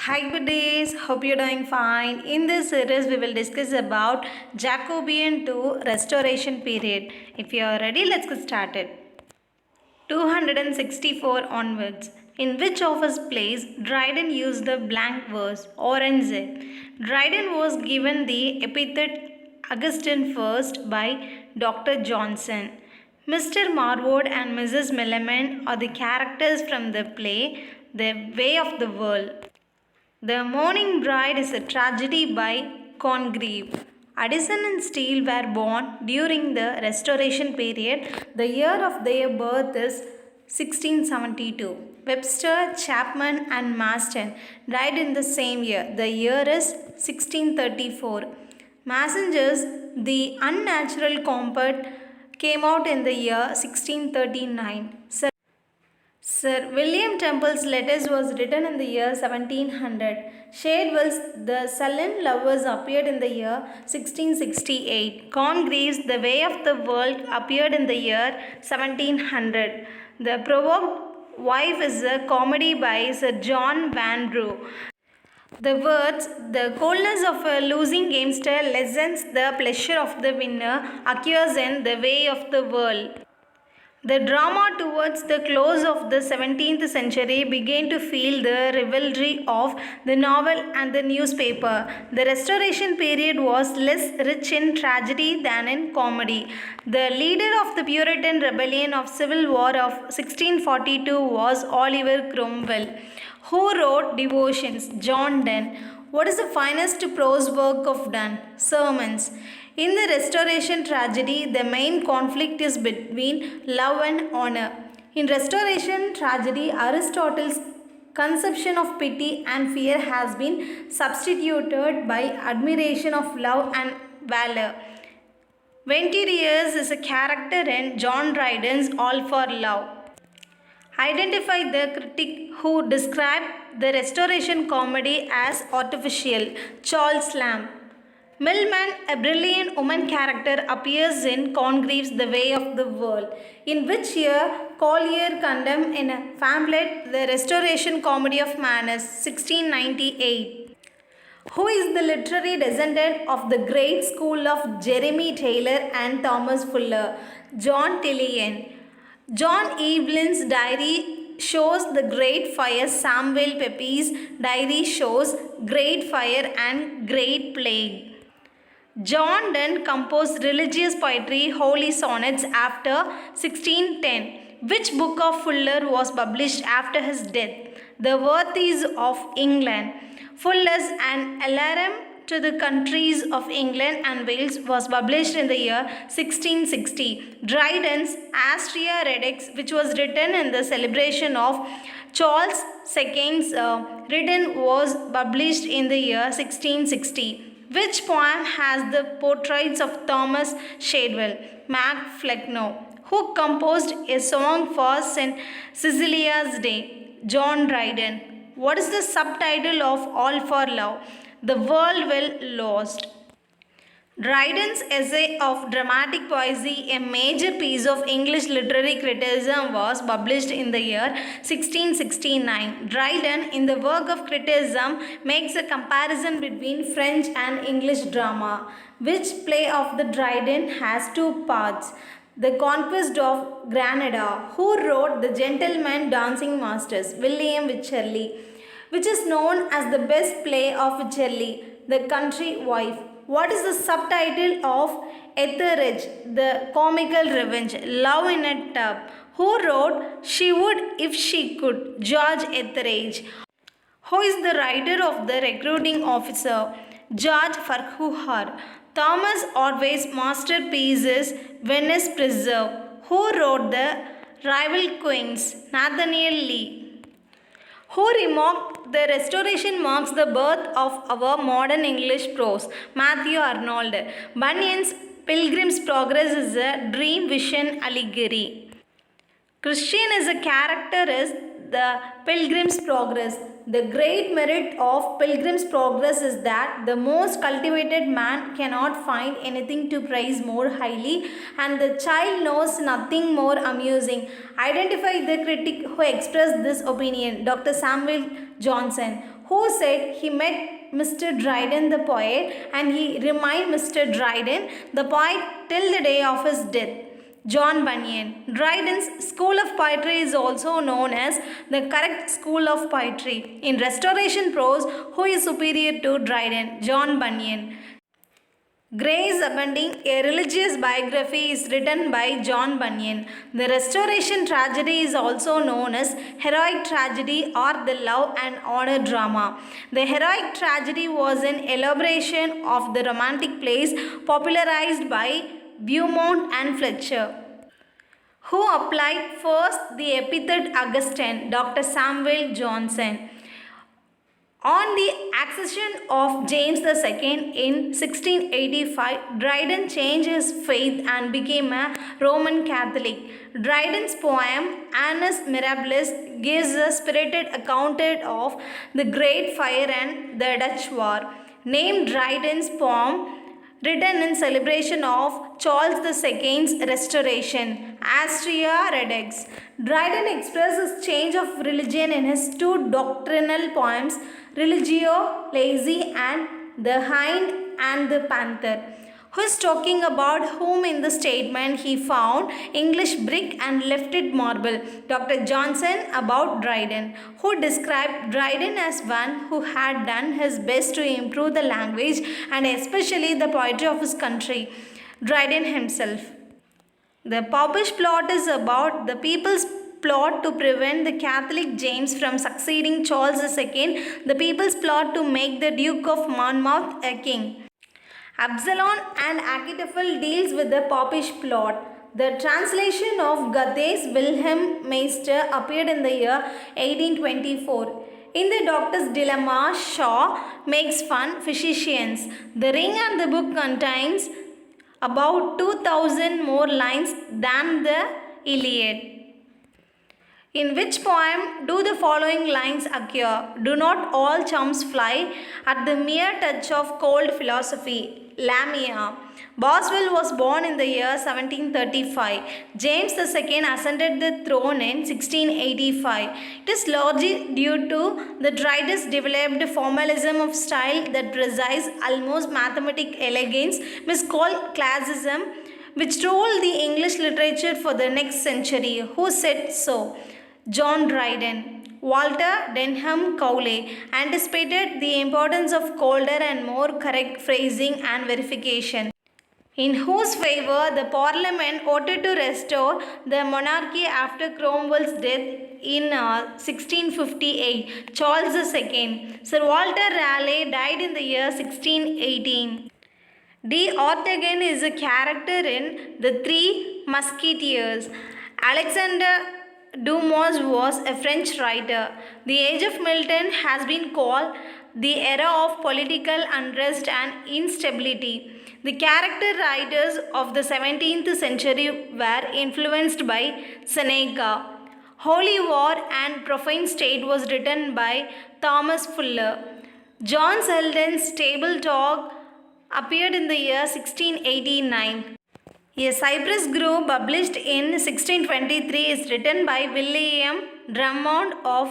Hi, good days. Hope you're doing fine. In this series, we will discuss about Jacobean to Restoration period. If you are ready, let's get started. 264 onwards. In which of his plays Dryden used the blank verse orange? Dryden was given the epithet Augustine first by Dr. Johnson. Mr. Marwood and Mrs. Milliman are the characters from the play The Way of the World. The Morning Bride is a tragedy by Congreve. Addison and Steele were born during the Restoration period. The year of their birth is 1672. Webster, Chapman, and Marston died in the same year. The year is 1634. Messengers, The Unnatural Comfort, came out in the year 1639. Sir William Temple's letters was written in the year 1700. Shadwell's The Sullen Lovers appeared in the year 1668. Congreve's The Way of the World appeared in the year 1700. The Provoked Wife is a comedy by Sir John Vanbrugh. The words, the coldness of a losing gamester lessens the pleasure of the winner, occurs in The Way of the World. The drama towards the close of the 17th century began to feel the rivalry of the novel and the newspaper. The Restoration period was less rich in tragedy than in comedy. The leader of the Puritan rebellion of Civil War of 1642 was Oliver Cromwell, who wrote devotions. John Donne. What is the finest prose work of Donne? Sermons. In the Restoration tragedy, the main conflict is between love and honor. In Restoration tragedy, Aristotle's conception of pity and fear has been substituted by admiration of love and valor. Venturiers is a character in John Dryden's All for Love. Identify the critic who described the Restoration comedy as artificial. Charles Lamb. Millman, a brilliant woman character, appears in Congreve's The Way of the World, in which year Collier condemned in a pamphlet the Restoration Comedy of Manners, 1698. Who is the literary descendant of the great school of Jeremy Taylor and Thomas Fuller? John Tilian. John Evelyn's diary shows the Great Fire. Samuel Pepys' diary shows Great Fire and Great Plague. John Donne composed religious poetry, holy sonnets, after 1610. Which book of Fuller was published after his death? The Worthies of England. Fuller's An Alarum to the Countries of England and Wales was published in the year 1660. Dryden's Astrea Redux, which was written in the celebration of Charles II's reign, was published in the year 1660. Which poem has the portraits of Thomas Shadwell? Mac Flecknoe. Who composed a song for St. Cecilia's Day? John Dryden. What is the subtitle of All for Love? The World Well Lost. Dryden's essay of dramatic poesy, a major piece of English literary criticism, was published in the year 1669. Dryden, in the work of criticism, makes a comparison between French and English drama. Which play of the Dryden has two parts? The Conquest of Granada. Who wrote The Gentleman Dancing Masters? William Wycherley. Which is known as the best play of Wycherley? The Country Wife. What is the subtitle of Etheridge, The Comical Revenge? Love in a Tub. Who wrote She Would If She Could? George Etheridge. Who is the writer of The Recruiting Officer? George Farquhar. Thomas Ordway's masterpiece is Venice Preserve. Who wrote The Rival Queens? Nathaniel Lee. Who remarked the Restoration marks the birth of our modern English prose? Matthew Arnold. Bunyan's Pilgrim's Progress is a dream vision allegory. Christian is a character is the Pilgrim's Progress. The great merit of Pilgrim's Progress is that the most cultivated man cannot find anything to praise more highly, and the child knows nothing more amusing. Identify the critic who expressed this opinion. Dr. Samuel Johnson. who said he met Mr. Dryden the poet and he remained Mr. Dryden the poet till the day of his death. John Bunyan. Dryden's school of poetry is also known as the correct school of poetry. In restoration prose, who is superior to Dryden? John Bunyan. Grace Abounding, a religious biography, is written by John Bunyan. The Restoration tragedy is also known as heroic tragedy or the love and honor drama. The heroic tragedy was an elaboration of the romantic plays popularized by Beaumont and Fletcher. Who applied first the epithet Augustine? Dr. Samuel Johnson. On the accession of James II in 1685, Dryden changed his faith and became a Roman Catholic. Dryden's poem Annus Mirabilis gives a spirited account of the Great Fire and the Dutch War. Named Dryden's poem written in celebration of Charles II's restoration. Astrea Redux. Dryden expresses change of religion in his two doctrinal poems, Religio Laici and The Hind and the Panther. Who is talking about whom in the statement he found English brick and left it marble? Dr. Johnson about Dryden, who described Dryden as one who had done his best to improve the language and especially the poetry of his country. Dryden himself. The Popish plot is about the people's plot to prevent the Catholic James from succeeding Charles II, the people's plot to make the Duke of Monmouth a king. Absalom and Achitophel deals with the Popish plot. The translation of Goethe's Wilhelm Meister appeared in the year 1824. In the Doctor's Dilemma, Shaw makes fun physicians. The Ring and the book contains about 2000 more lines than the Iliad. In which poem do the following lines occur? Do not all chums fly at the mere touch of cold philosophy? Lamia. Boswell was born in the year 1735. James II ascended the throne in 1685. It is largely due to the Dryden's developed formalism of style that presides almost mathematic elegance, miscalled classicism, which ruled the English literature for the next century. Who said so? John Dryden. Walter Denham Cowley anticipated the importance of colder and more correct phrasing and verification, in whose favour the Parliament voted to restore the monarchy after Cromwell's death in 1658. Charles II. Sir Walter Raleigh died in the year 1618. D'Artagnan is a character in The Three Musketeers. Alexander Dumas was a French writer. The age of Milton has been called the era of political unrest and instability. The character writers of the 17th century were influenced by Seneca. Holy War and Profane State was written by Thomas Fuller. John Selden's Table Talk appeared in the year 1689. A Cypress Grove, published in 1623, is written by William Drummond of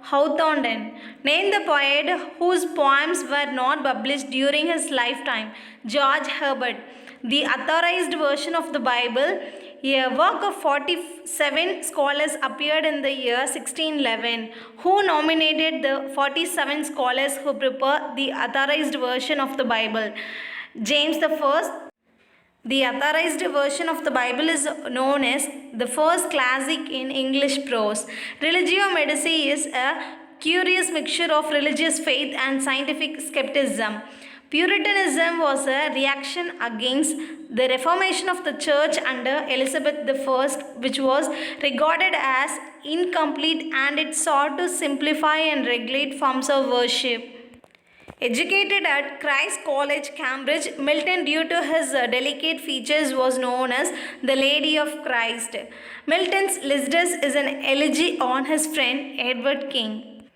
Hawthornden. Name the poet whose poems were not published during his lifetime. George Herbert. The authorized version of the Bible, a work of 47 scholars, appeared in the year 1611. Who nominated the 47 scholars who prepared the authorized version of the Bible? James I. The authorized version of the Bible is known as the first classic in English prose. Religio Medici is a curious mixture of religious faith and scientific skepticism. Puritanism was a reaction against the reformation of the church under Elizabeth I, which was regarded as incomplete, and it sought to simplify and regulate forms of worship. Educated at Christ's College, Cambridge, Milton, due to his delicate features, was known as the Lady of Christ. Milton's Lycidas is an elegy on his friend Edward King.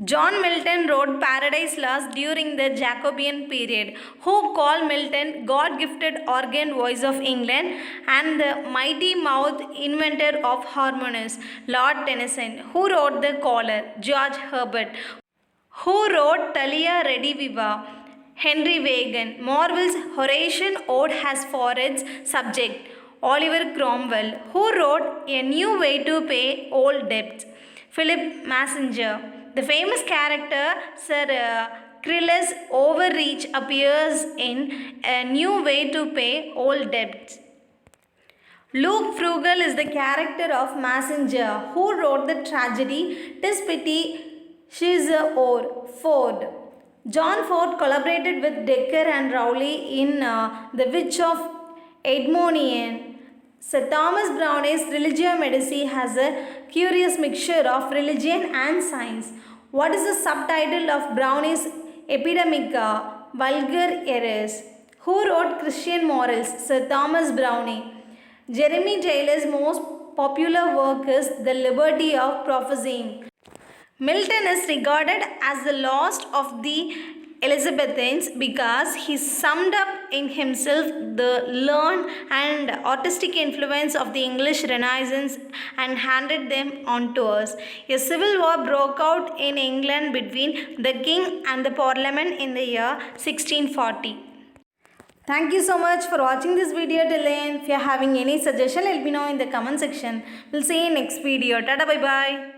John Milton wrote Paradise Lost during the Jacobean period. Who called Milton God-gifted organ voice of England and the mighty mouth inventor of harmonies? Lord Tennyson. Who wrote The Caller? George Herbert. Who wrote Thalia Rediviva? Henry Vaughan. Marvel's Horatian Ode has for its subject Oliver Cromwell. Who wrote A New Way to Pay Old Debts? Philip Messenger. The famous character Sir Crilus Overreach appears in A New Way to Pay Old Debts. Luke Frugal is the character of Messenger, who wrote the tragedy Tis Pity She's O'er. Ford. John Ford collaborated with Dekker and Rowley in The Witch of Edmonian. Sir Thomas Browne's Religio Medici has a curious mixture of religion and science. What is the subtitle of Browne's Epidemica? Vulgar Errors. Who wrote Christian Morals? Sir Thomas Browne. Jeremy Taylor's most popular work is The Liberty of Prophesying. Milton is regarded as the last of the Elizabethans because he summed up in himself the learned and artistic influence of the English Renaissance and handed them on to us. A civil war broke out in England between the king and the parliament in the year 1640. Thank you so much for watching this video till the end. If you are having any suggestion, let me know in the comment section. We'll see you in next video. Tata, bye bye.